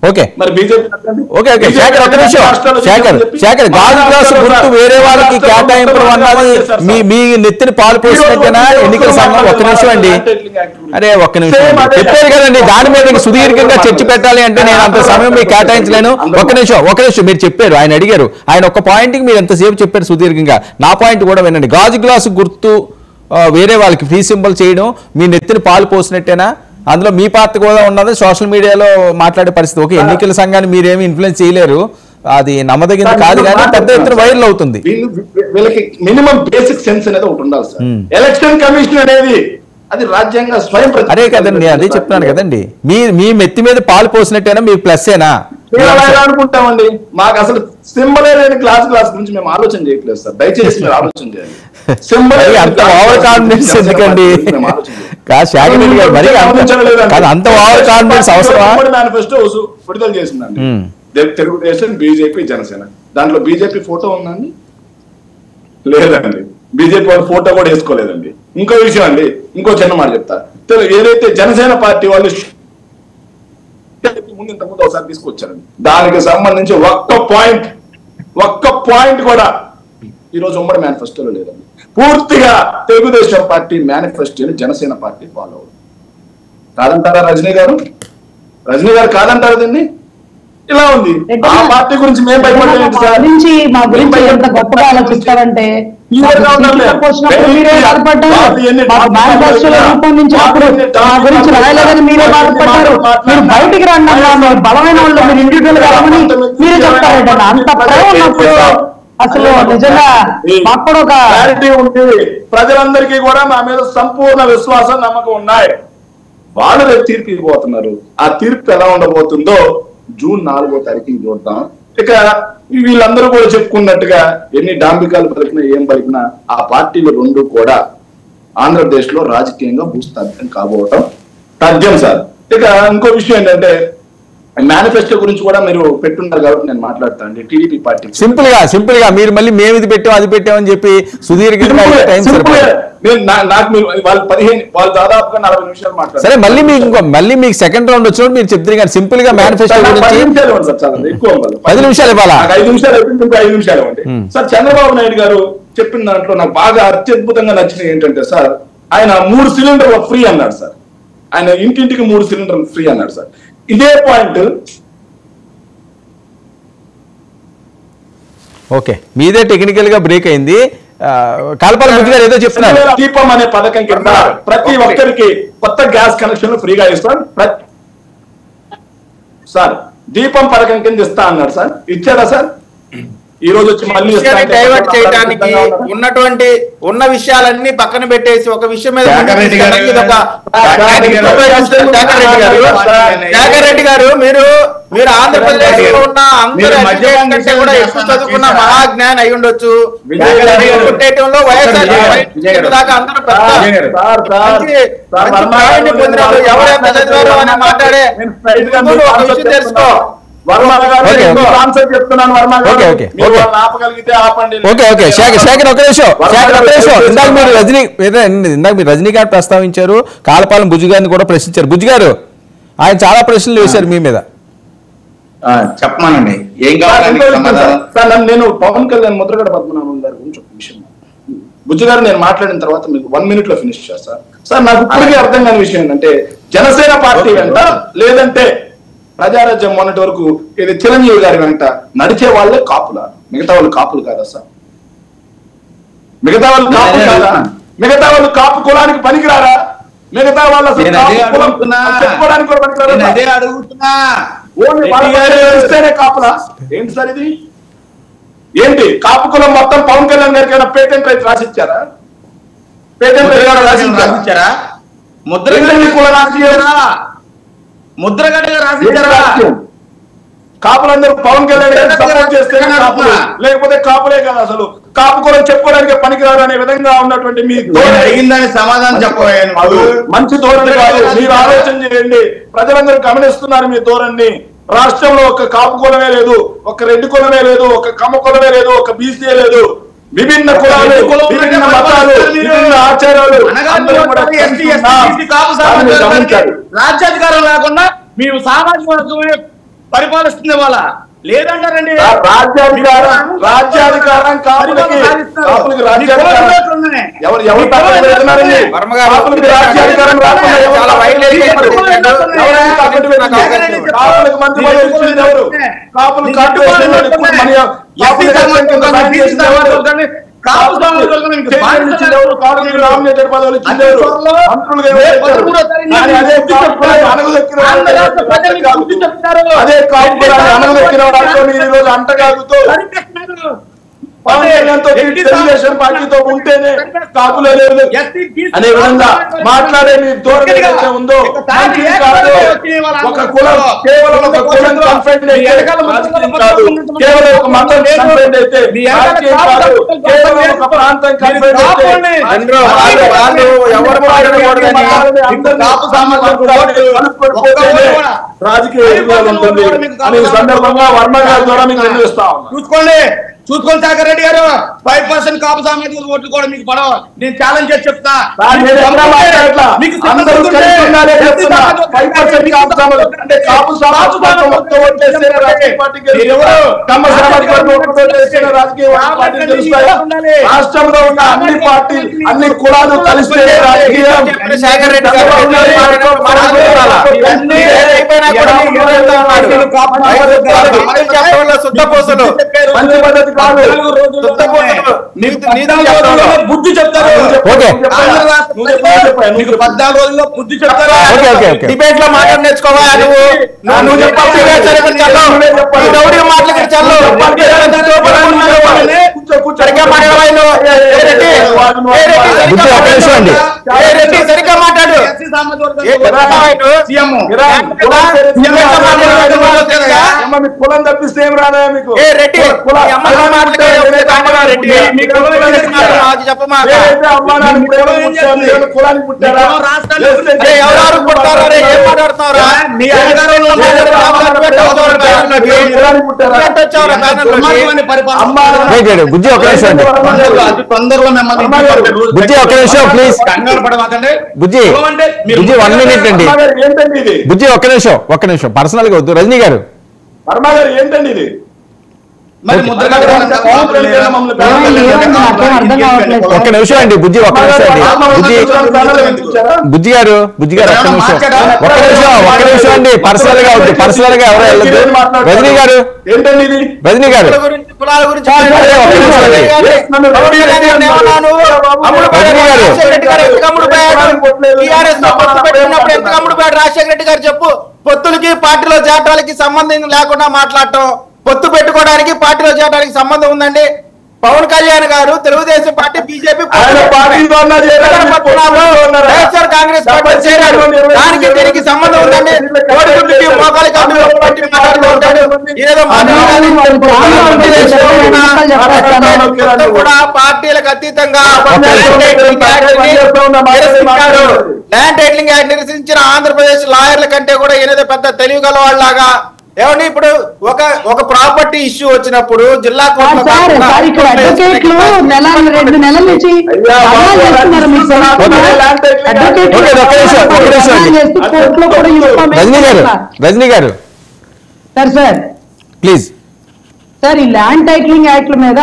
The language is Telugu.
ఓకే మరి బీజేపీ ఓకే ఓకే శేఖర్ ఒక్క నిమిషం శేఖర్ గాజు గ్లాసు గుర్తు వేరే వాళ్ళకి కేటాయింపడం అన్నది మీ నెత్తిని పాలు పోసినట్టేనా ఎన్నికల సంఘం? ఒక్క నిమిషం అండి, అరే ఒక్క నిమిషం చెప్పారు కదండి, దాని మీద సుదీర్ఘంగా చర్చ పెట్టాలి అంటే నేను అంత సమయం మీకు కేటాయించలేను. ఒక్క నిమిషం మీరు చెప్పారు, ఆయన అడిగారు, ఆయన ఒక్క పాయింట్కి మీరు ఎంతసేపు చెప్పారు సుదీర్ఘంగా. నా పాయింట్ కూడా వినండి. గాజు గ్లాసు గుర్తు వేరే వాళ్ళకి ఫ్రీ సింబల్ చేయడం మీ నెత్తిని పాలు పోసినట్టేనా? అందులో మీ పార్టీ కూడా ఉన్నది, సోషల్ మీడియాలో మాట్లాడే పరిస్థితి. ఓకే, ఎన్నికల సంఘాన్ని మీరేమి ఇన్ఫ్లుయెన్స్ చేయలేరు, అది నమ్మదగింది కాదు, కానీ పెద్ద ఎత్తున వైరల్ అవుతుంది. వీళ్ళకి మినిమం బేసిక్ సెన్స్ అనేది ఒకటి ఉండాలి సార్. ఎలక్షన్ కమిషన్ అనేది అది రాజ్యాంగ స్వయం అదే కదండి, అదే చెప్తున్నాను కదండి. మీ మెత్తి మీద పాలు పోసినట్టేనా, మీ ప్లస్ ఏనా అనుకుంటామండి. మాకు అసలు సింబల్ లేని క్లాస్ గురించి మేము ఆలోచన చేయట్లేదు సార్, దయచేసి మీరు ఆలోచన చేయాలి. అంత ఓవర్ కాన్ఫిడెన్స్ ఎందుకండి? అంత ఓవర్ కాన్ఫిడెన్స్ అవసరమా? మేనిఫెస్టో విడుదల చేసిందండి తెలుగుదేశం, బీజేపీ, జనసేన. దాంట్లో బీజేపీ ఫోటో ఉందండి? లేదండి. బీజేపీ వాళ్ళు ఫోటో కూడా వేసుకోలేదండి. ఇంకో విషయం అండి, ఇంకో చిన్న మాట చెప్తా. ఏదైతే జనసేన పార్టీ వాళ్ళు ఇంతకుముందు ఒకసారి తీసుకొచ్చారండి, దానికి సంబంధించి ఒక్క పాయింట్ కూడా ఈరోజు ఉమ్మడి మేనిఫెస్టోలో లేదండి. పూర్తిగా తెలుగుదేశం పార్టీ మేనిఫెస్టోని జనసేన పార్టీ ఫాలో అవుతుంది. కాదంటారా రజనీ గారు? కాదంటారు దీన్ని? ఇలా ఉంది. ఆ పార్టీ గురించి మేము భయపడలేదు సార్. బయటికి రండి, బలమైన వాళ్ళు మీరు ఇండివిజువల్ గా మీరే చెప్తారంట. అంత భయం ఉన్నప్పుడు అసలు నిజంగా మాకు ఒక క్లారిటీ ఉంది. ప్రజలందరికీ కూడా మా మీద సంపూర్ణ విశ్వాసం, నమ్మకం ఉన్నాయి. వాళ్ళు రేపు తీర్పు ఇవ్వబోతున్నారు. ఆ తీర్పు ఎలా ఉండబోతుందో జూన్ 4వ తారీఖుని చూద్దాం. ఇక వీళ్ళందరూ కూడా చెప్పుకున్నట్టుగా ఎన్ని డాంబికాలు పలికినా ఏం పలికినా ఆ పార్టీలు రెండు కూడా ఆంధ్రప్రదేశ్ లో రాజకీయంగా భూస్థాపితం కాబోవటం తథ్యం సార్. ఇక ఇంకో విషయం ఏంటంటే మేనిఫెస్టో గురించి కూడా మీరు పెట్టున్నారు కాబట్టి నేను మాట్లాడతాను అండి. టీడీపీ పార్టీ సింపుల్ గా మీరు మళ్ళీ మేము ఇది పెట్టాం అది పెట్టామని చెప్పి సుదీర్ఘంగా వాళ్ళు దాదాపుగా 40 నిమిషాలు మాట్లాడారు. సరే, మళ్ళీ మీకు సెకండ్ రౌండ్ వచ్చినప్పుడు మీరు చెప్తారు కానీ సింపుల్ గా మేనిఫెస్టో గురించి 10 నిమిషాలు ఇవ్వాలా? 5 నిమిషాలు అయిపోయింది, 5 నిమిషాలు ఇవ్వండి సార్. చంద్రబాబు నాయుడు గారు చెప్పిన దాంట్లో నాకు బాగా అత్యద్భుతంగా నచ్చినవి ఏంటంటే సార్, ఆయన 3 సిలిండర్లు ఫ్రీ అన్నాడు సార్. ఆయన ఇంటింటికి 3 సిలిండర్లు ఫ్రీ అన్నాడు సార్. ఇదే పాయింట్ ఓకే, మీదే టెక్నికల్ గా బ్రేక్ అయింది. కాల్పాల బుద్ధి గారు ఏదో చెప్తున్నారు. దీపం అనే పథకం కింద ప్రతి ఒక్కరికి కొత్త గ్యాస్ కనెక్షన్ ఫ్రీగా ఇస్తాం సార్. దీపం పథకం కింద ఇస్తా అన్నాడు సార్, ఇచ్చారా సార్? ఈ రోజు వచ్చి మళ్ళీ డైవర్ట్ చేయడానికి ఉన్న విషయాలన్నీ పక్కన పెట్టేసి ఒక విషయం మీద శేఖర్ రెడ్డి గారు మీరు ఆంధ్రప్రదేశ్ లో ఉన్న అందరూ కంటే కూడా ఎక్కువ చదువుకున్న మహాజ్ఞాని అయి ఉండొచ్చు. దాకా అందరూ ఎవరెంత చదివారు అని మాట్లాడే విషయం తెలుసుకో. ఇందాక మీరు రజనీకాంత్ ప్రస్తావించారు, కాలపాలెం బుజ్జి గారిని కూడా ప్రశ్నించారు. బుజ్జి గారు ఆయన చాలా ప్రశ్నలు వేశారు మీ మీద. చెప్పమానండి, ఏం కావాలి? నేను పవన్ కళ్యాణ్, ముద్రగడ పద్మనాభం గారి గురించి ఒక విషయం బుజ్జి గారు నేను మాట్లాడిన తర్వాత మీకు 1 minute లో ఫినిష్ చేస్తా సార్. నాకు ఇప్పటికీ అర్థం కాని విషయం ఏంటంటే జనసేన పార్టీ వెంట లేదంటే ప్రజారాజ్యం మొన్నటి వరకు ఇది చిరంజీవి గారి వెంట నడిచే వాళ్ళే కాపులా, మిగతా వాళ్ళు కాపులు కాదా సార్? మిగతా వాళ్ళు కాపులు కాదా? మిగతా వాళ్ళు కాపు కులానికి పనికిరారా? మిగతా వాళ్ళు చెప్పుకోవడానికి కూడా పనికిరారా? కాపులా ఏంటి సార్ ఇది? ఏంటి కాపు కులం మొత్తం పవన్ కళ్యాణ్ గారికి ఏమైనా పేటెంట్ రైట్ రాసిచ్చారా? పేటెంట్ రైట్ రాసిచ్చారా? ముద్రగడ రాసిచ్చారా? కాపులందరూ పవన్ కళ్యాణ్ సపోర్ట్ చేస్తే కాపులు, లేకపోతే కాపులే కదా అసలు కాపు కులం చెప్పుకోవడానికి పనికిరారు అనే విధంగా ఉన్నటువంటి మీ అడిగిందని సమాధానం చెప్పబోయాను. మంచి ధోరణి కాదు. మీరు ఆలోచన చేయండి, ప్రజలందరూ గమనిస్తున్నారు మీ ధోరణి. రాష్ట్రంలో ఒక కాపు కులమే లేదు, ఒక రెడ్డి కులమే లేదు, ఒక కమ్మ కులమే లేదు, ఒక బీసీ లేదు, విభిన్న కులాలు, విభిన్న మతాలు, విభిన్న ఆచారాలు రాజ్యాధికారం లేకుండా మేము సామాజిక వర్గమే పరిపాలిస్తుంది వాళ్ళ లేదంటారండి. రాజ్యాధికారం కాపులకి రాజ్యాధికారం ఎవరు పెడుతున్నారండి? కాపులకి రాజ్యాధికారం రాకుండా చాలా వైడ్ కాపులకు మంత్రి పదవులు ఇచ్చింది ఎవరు? కాపులు కార్పొరేషన్ నామినేటెడ్ పదవులు ఇచ్చింది ఎవరు? అదే కాపు అనగదొక్కిన వాళ్ళతో మీరు ఈ రోజు అంటగాగుతూ పవన్ కళ్యాణ్తో తెలుగుదేశం పార్టీతో ఉంటేనే కాపులే లేదు అనే విధంగా మాట్లాడే మీ ధోరణి ఏదైతే ఉందో మంచిది కాదు. ఒక కులం కేవలం ఒక కులం కన్ఫైన్ అయితే కాదు, కేవలం ఒక మతం కన్ఫైన్ అయితే రాజకీయం కాదు, కేవలం ఒక ప్రాంతం కన్ఫైన్ అయితే రాజకీయ ఉంటుంది అని సందర్భంగా వర్మ గారి ద్వారా మీకు నిర్ణయిస్తా చూసుకోండి సాగర్ రెడ్డి గారు 5% కాపు సామాజిక ఓట్లు కూడా మీకు పడవ. నేను ఛాలెంజ్ చేసి చెప్తా. రాష్ట్రంలో ఉన్న అన్ని పార్టీలు అన్ని కులాలు కలిస్తే రాజకీయం. మంచి పద్ధతి కాదు. బుద్ధి చెప్తారు. 14 రోజుల్లో బుద్ధి చెప్తారు. డిబేట్ లో మాట్లాడి నేర్చుకోవా నువ్వు సరిగ్గా మాట్లాడు. కులం తప్పిస్తే ఏం రాదా మీకు? కులానికి పుట్టారా? బుజ్జి ఒక నిమిషం బుజ్జి ఒక నిమిషం ప్లీజ్. బుజ్జి 1 minute అండి. బుజ్జి ఒక్క నిమిషం పర్సనల్ గా వద్దు. రజనీ గారు వర్మ గారు ఏంటండి ఇది? ఒక్క నిమిషం అండి. బుజ్జి ఒక్క నిమిషం అండి. బుజ్జి గారు ఒక్క నిమిషం అండి. పర్సనల్ గా వద్దు. పర్సనల్ గా ఎవరో వెళ్ళదు. రజనీ గారు ఏంటండి ఇది? రజనీ గారు రాజశేఖర రెడ్డి గారు చెప్పు. పొత్తులకి పార్టీలో చేరడానికి సంబంధం లేకుండా మాట్లాడటం, పొత్తు పెట్టుకోవడానికి పార్టీలో చేరడానికి సంబంధం ఉందండి. పవన్ కళ్యాణ్ గారు Telugu Desam party BJP YSR Congress party చేరాడు. దానికి దీనికి సంబంధం ఉందండి. కోడిగుడ్లకి మోకాలి కూడా పార్టీలకు అతీతంగా ల్యాండ్ టైటిలింగ్ యాక్ట్ నిరసించిన ఆంధ్రప్రదేశ్ లాయర్ల కంటే కూడా ఏదో పెద్ద తెలివి గల వాళ్ళలాగా ఏమండి. ఇప్పుడు ఒక ప్రాపర్టీ ఇష్యూ వచ్చినప్పుడు జిల్లా కోర్టులో రజనీ గారు సార్ ప్లీజ్ సార్ ఈ ల్యాండ్ టైటిలింగ్ యాక్ట్ మీద